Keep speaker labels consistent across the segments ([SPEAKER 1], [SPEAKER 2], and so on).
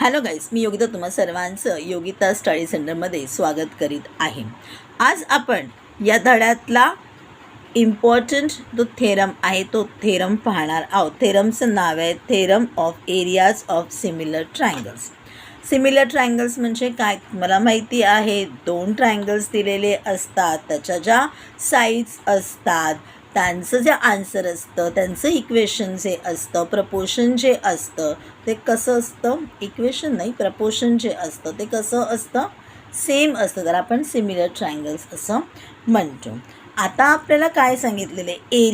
[SPEAKER 1] Hello guys, मी योगिता तुम्हा सर्वांचं Yogita study सेंटरमध्ये स्वागत करीत आहे. आज आपण या धड्यातला इम्पॉर्टंट जो थेरम आहे तो थेरम पाहणार आहोत. थेरमचं नाव आहे theorem of areas of similar triangles. Similar triangles म्हणजे काय मला माहिती आहे. दोन ट्रायंगल्स दिलेले असतात, त्याच्या ज्या साईड्स असतात, त्यांचं जे आन्सर असतं, त्यांचं इक्वेशन जे असतं, प्रपोर्शन जे असतं ते कसं असतं, इक्वेशन नाही प्रपोर्शन जे असतं ते कसं असतं, सेम असतं, तर आपण सिमिलर ट्रायंगल्स असं म्हणतो. आता आपल्याला काय सांगितलेलं आहे,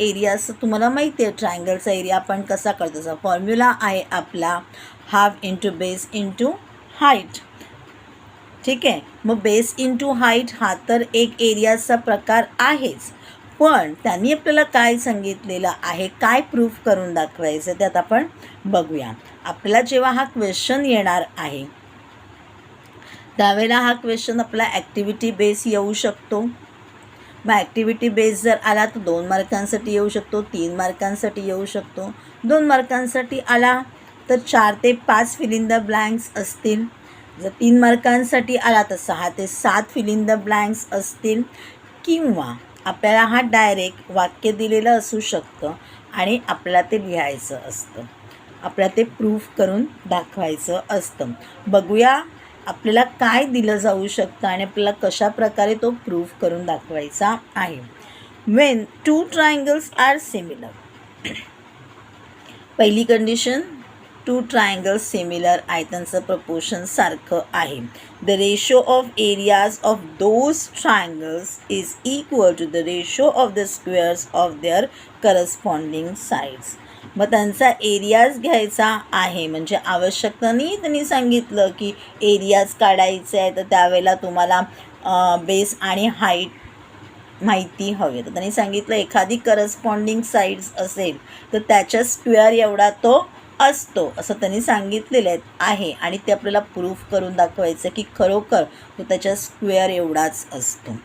[SPEAKER 1] एरियाज तुम्हाला माहिती आहे. ट्रायंगलचा एरिया आपण कसा करतो, त्याचा फॉर्म्युला आहे आपला half into base into height. ठीक आहे, मग बेस इंटू हाईट हा तर एक एरियाचा प्रकार आहेच, पण त्यांनी आपल्याला काय सांगितलेलं आहे, काय प्रूफ करून दाखवायचं त्यात आपण बघूया. आपल्याला जेव्हा हा क्वेश्चन येणार आहे त्यावेळेला हा क्वेश्चन आपला ॲक्टिव्हिटी बेस येऊ शकतो. मग ॲक्टिव्हिटी बेस जर आला तर 2 मार्कांसाठी येऊ शकतो, 3 मार्कांसाठी येऊ शकतो. 2 मार्कांसाठी आला तर 4 ते 5 फिल इन द ब्लँक्स असतील. जर 3 मार्कांसाठी आला तर 6 ते 7 फिल इन द ब्लँक्स असतील. किंवा आपल्याला हा डायरेक्ट वाक्य दिलेलं असू शकतं आणि आपल्याला ते लिहायचं असतं, आपल्याला ते प्रूफ करून दाखवायचं असतं. बघूया आपल्याला काय दिलं जाऊ शकतं आणि आपल्याला कशा प्रकारे तो प्रूफ करून दाखवायचा आहे. When two triangles are similar, पहिली कंडिशन, टू ट्रायंगल्स सिमिलर आहे, त्यांचं प्रपोर्शन सारखं आहे. The ratio of areas of those triangles is equal to the ratio of the squares of their corresponding sides. मग त्यांचा एरियाज घ्यायचा आहे, म्हणजे आवश्यकता नाही त्यांनी सांगितलं की एरियाज काढायचे आहे तर त्यावेळेला तुम्हाला बेस आणि हाईट माहिती हवी. तर त्यांनी सांगितलं एखादी करस्पॉन्डिंग साईड्स असेल तर त्याच्या स्क्वेअर एवढा तो असतो असं त्यांनी सांगितलेलं आहे आणि ते आपल्याला प्रूफ करून दाखवायचं की खरोखर तो त्याच्या स्क्वेअर एवढाच असतो.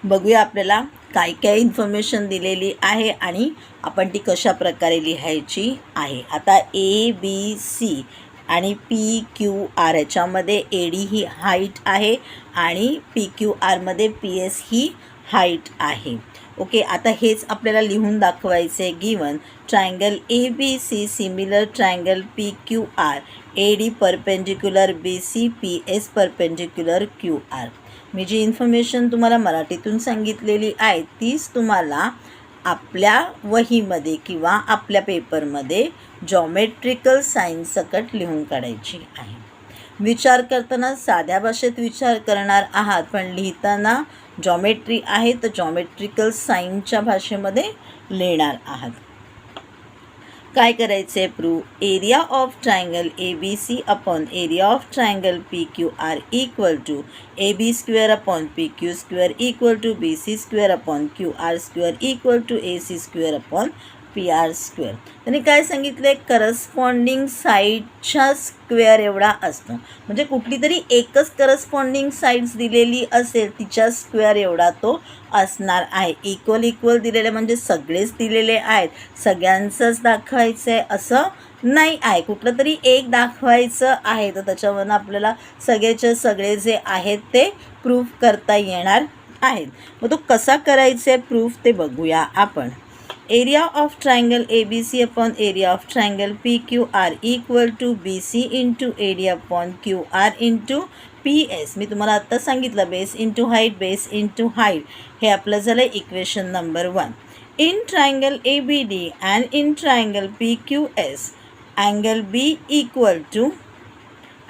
[SPEAKER 1] बघूया आपल्याला काय काय इन्फॉर्मेशन दिलेली आहे आणि आपण ती कशा प्रकारे लिहायची आहे. आता ABC आणि PQR याच्यामध्ये AD ही हाईट आहे आणि PQRमध्ये PS ही हाईट आहे. ओके, आता हेच आपल्याला लिहून दाखवायचे आहे. Given triangle ABC similar triangle PQR, AD perpendicular BC, PS perpendicular QR. मी जी इन्फॉर्मेशन तुम्हाला मराठीतून सांगितलेली आहे तीच तुम्हाला आपल्या वहीमध्ये किंवा आपल्या पेपरमध्ये जॉमेट्रिकल साईन्स सकट लिहून काढायची आहे. विचार करताना साध्या भाषेत विचार करणार आहात, पण लिहिताना जॉमेट्री आहे तर जॉमेट्रिकल साईनच्या भाषेमध्ये लिहिणार आहात. काय करायचं आहे proof, area of triangle ABC upon area of triangle PQR equal to AB square upon PQ square equal to BC square upon QR square equal to AC square upon PR square. त्यांनी काय सांगितलं आहे, corresponding साईडच्या square एवढा असतो, म्हणजे कुठली तरी एकच करस्पॉन्डिंग साईड्स दिलेली असेल तिच्या स्क्वेअर एवढा तो असणार आहे. इक्वल दिलेले म्हणजे सगळेच दिलेले आहेत, सगळ्यांचंच दाखवायचं आहे असं नाही आहे, कुठलं तरी एक दाखवायचं आहे तर त्याच्यावरून आपल्याला सगळेचे सगळे जे आहेत ते प्रूफ करता येणार आहेत. मग तो कसा करायचा आहे प्रूफ ते बघूया आपण. Area of triangle ABC upon area of triangle PQR equal to BC into area upon QR into PS. मी तुम्हाला आत्ता सांगितलं बेस इंटू हाईट हे आपलं झालं equation number 1. In triangle ABD and in triangle PQS angle B equal to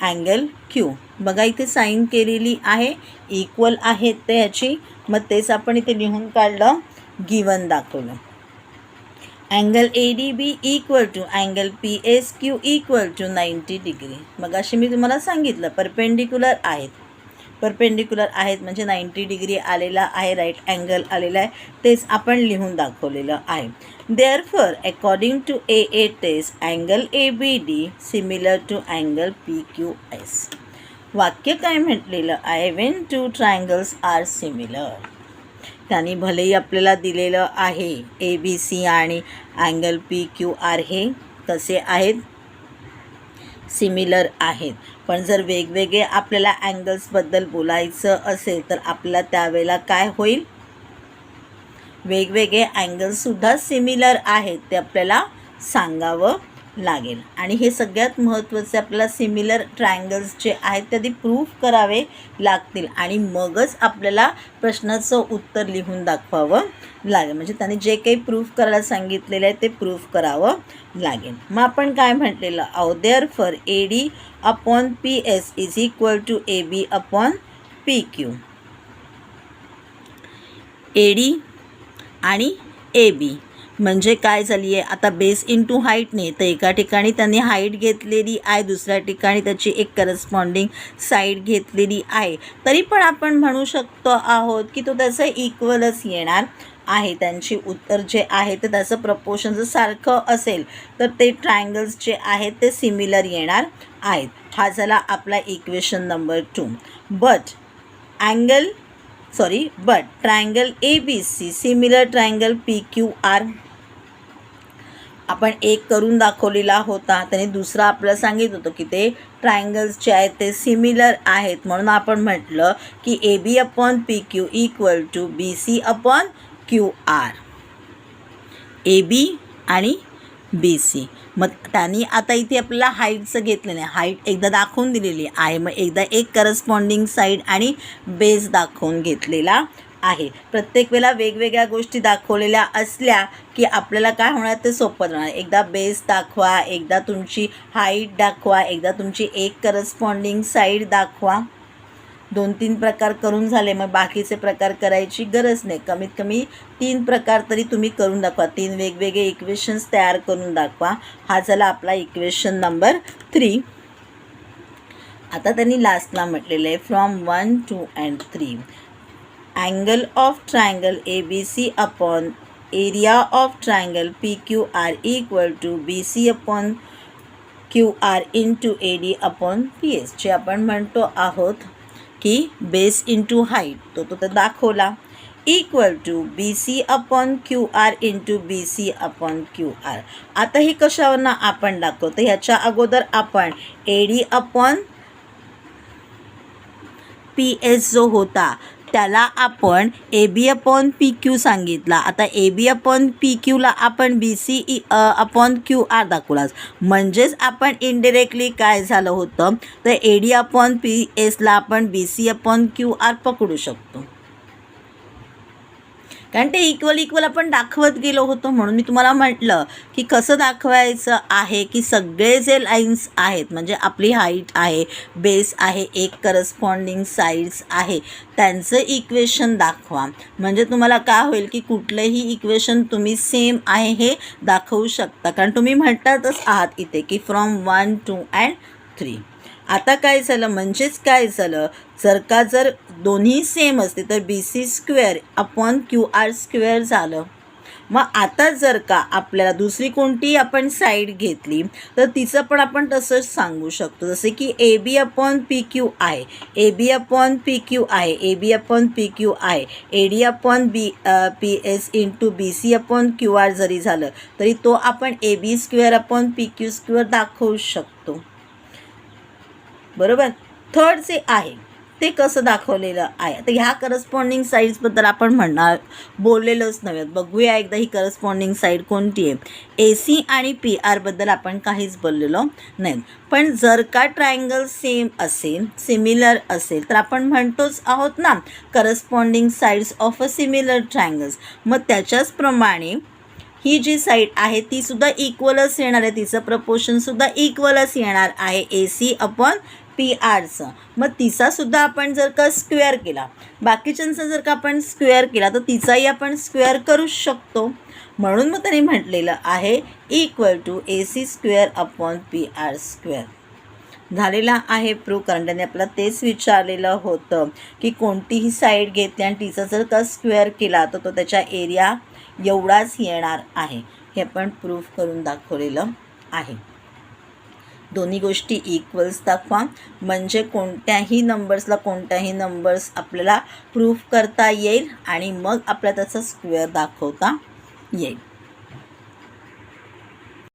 [SPEAKER 1] angle Q. बघा इथे sine केलेली आहे, इक्वल आहेत ते ह्याची, मग तेच आपण इथे लिहून काढलं, गिवन दाखवलं. Angle ADB equal to angle PSQ equal to 90 degree. मग अशी मी तुम्हाला सांगितलं परपेंडिक्युलर आहेत म्हणजे 90 डिग्री आलेला आहे, राईट अँगल आलेला आहे, तेच आपण लिहून दाखवलेलं आहे. Therefore according to AA test angle ABD similar to angle PQS. वाक्य काय म्हटलेलं आहे, when two triangles are similar. त्यांनी भलेही आपल्याला दिलेलं आहे ABC आणि अँगल PQR हे कसे आहेत, सिमिलर आहेत. पण जर वेगवेगळे आपल्याला अँगल्सबद्दल बोलायचं असेल तर आपल्याला त्यावेळेला काय होईल, वेगवेगळे अँगल्ससुद्धा सिमिलर आहेत ते आपल्याला सांगावं लागेल. आणि हे सगळ्यात महत्त्वाचे, आपल्याला सिमिलर ट्रायंगल्स जे आहेत ते आधी प्रूफ करावे लागतील आणि मगच आपल्याला प्रश्नाचं उत्तर लिहून दाखवावं लागेल. म्हणजे त्याने जे काही प्रूफ करायला सांगितलेलं आहे ते प्रूफ करावं लागेल. मग आपण काय म्हटलेलं आहोत, therefore AD upon PS is equal to AB upon PQ. AD आणि AB म्हणजे काय झाली आहे, आता बेस इंटू हाईटने, तर एका ठिकाणी त्यांनी हाईट घेतलेली आहे, दुसऱ्या ठिकाणी त्याची एक करस्पॉन्डिंग साईड घेतलेली आहे, तरी पण आपण म्हणू शकतो आहोत की तो त्याचं इक्वलच येणार आहे. त्यांची उत्तर जे आहे ते त्याचं प्रपोर्शन जर सारखं असेल तर ते ट्रायंगल्स जे आहेत ते सिमिलर येणार आहेत. हा झाला आपला equation number 2. But triangle ABC similar triangle PQR आपण एक करून दाखवलेला होता. त्याने दुसरा आपल्याला सांगितलं होतं की ते ट्रायंगल्स जे आहेत ते सिमिलर आहेत, म्हणून आपण म्हटलं की AB upon PQ equal to BC upon QR. AB आणि BC. मग त्यांनी आता इथे आपल्याला हाईटचं घेतलं नाही, हाईट एकदा दाखवून दिलेली आहे, मग एकदा एक करस्पॉन्डिंग साईड आणि बेस दाखवून घेतलेला आहे. प्रत्येक वेळेला वेगवेगळ्या गोष्टी दाखवलेल्या असल्या की आपल्याला काय होणार ते सोपं जाणार. एकदा बेस दाखवा, एकदा तुमची हाईट दाखवा, एकदा तुमची एक करस्पॉन्डिंग साईड दाखवा. 2-3 प्रकार करून झाले, मग बाकीचे प्रकार करायची गरज नाही. कमीत कमी 3 प्रकार तरी तुम्ही करून दाखवा, 3 वेगवेगळे इक्वेशन्स तयार करून दाखवा. हा झाला आपला इक्वेशन नंबर 3. आता त्यांनी लास्टला म्हटलेलं आहे from 1, 2 and 3 angle of triangle ABC upon area of triangle PQR equal to BC upon QR into AD upon PS. जे आपण म्हणतो आहोत की बेस इंटू हाईट तो दाखवला, equal to BC upon QR into BC upon QR. आता हे कशावरनं आपण दाखवतो, ह्याच्या अगोदर आपण AD अपॉन PS जो होता त्याला आपण AB अपॉन PQ सांगितला. आता AB अपॉन PQला आपण BC अपॉन QR दाखवलाच, म्हणजेच आपण इनडिरेक्टली काय झालं होतं तर AD अपॉन PSला आपण BC अपॉन QR पकडू शकतो, कारण ते इक्वल आपण दाखवत गेलो होतो. म्हणून मी तुम्हाला म्हटलं की कसं दाखवायचं आहे की सगळे जे लाईन्स आहेत, म्हणजे आपली हाईट आहे, बेस आहे, एक करस्पॉन्डिंग साईड्स आहे, त्यांचं इक्वेशन दाखवा. म्हणजे तुम्हाला काय होईल की कुठलंही इक्वेशन तुम्ही सेम आहे हे दाखवू शकता, कारण तुम्ही म्हणतातच आहात इथे की फ्रॉम 1, 2 and 3. आता काय झालं, म्हणजेच काय झालं, जर दोन्ही सेम असते तर BC square upon QR square झालं. मग आता जर का आपल्याला दुसरी कोणती आपण साईड घेतली तर तिचं पण आपण तसंच सांगू शकतो, जसे की AB अपॉन PQ आहे, AB अपॉन PQ आहे, AB अपॉन PQ आहे, AD upon PS into BC upon QR जरी झालं तरी तो आपण AB square upon PQ square दाखवू शकतो. बरोबर. थर्ड जे आहे ते कसं दाखवलेलं आहे, तर ह्या करस्पॉन्डिंग साईड्सबद्दल आपण बोललेलोच नव्हे. बघूया एकदा ही करस्पॉन्डिंग साईड कोणती आहे. AC आणि PR आपण काहीच बोललेलो नाही. पण जर का ट्रायंगल सेम असेल, सिमिलर असेल, तर आपण म्हणतोच आहोत ना corresponding sides of a similar triangles. मग त्याच्याचप्रमाणे ही जी साईड आहे ती सुद्धा इक्वलच येणार आहे, तिचं प्रपोर्शनसुद्धा इक्वलच येणार आहे AC अपॉन PRचं. मग तिचासुद्धा आपण जर का स्क्वेअर केला, बाकीच्यांचा जर का आपण स्क्वेअर केला तर तिचाही आपण स्क्वेअर करू शकतो. म्हणून मग त्यांनी म्हटलेलं आहे equal to AC square upon PR square. झालेला आहे प्रूव्ह, कारण त्याने आपल्याला तेच विचारलेलं होतं की कोणतीही साईड घेतली आणि तिचा जर का स्क्वेअर केला तर तो त्याच्या एरिया एवढाच येणार आहे. हे आपण प्रूफ करून दाखवलेलं आहे. दोन्ही गोष्टी इक्वल्स दाखवा, म्हणजे कोणत्याही नंबर्स आपल्याला प्रूफ करता येईल आणि मग आपल्याला त्याचा स्क्वेअर दाखवता येईल.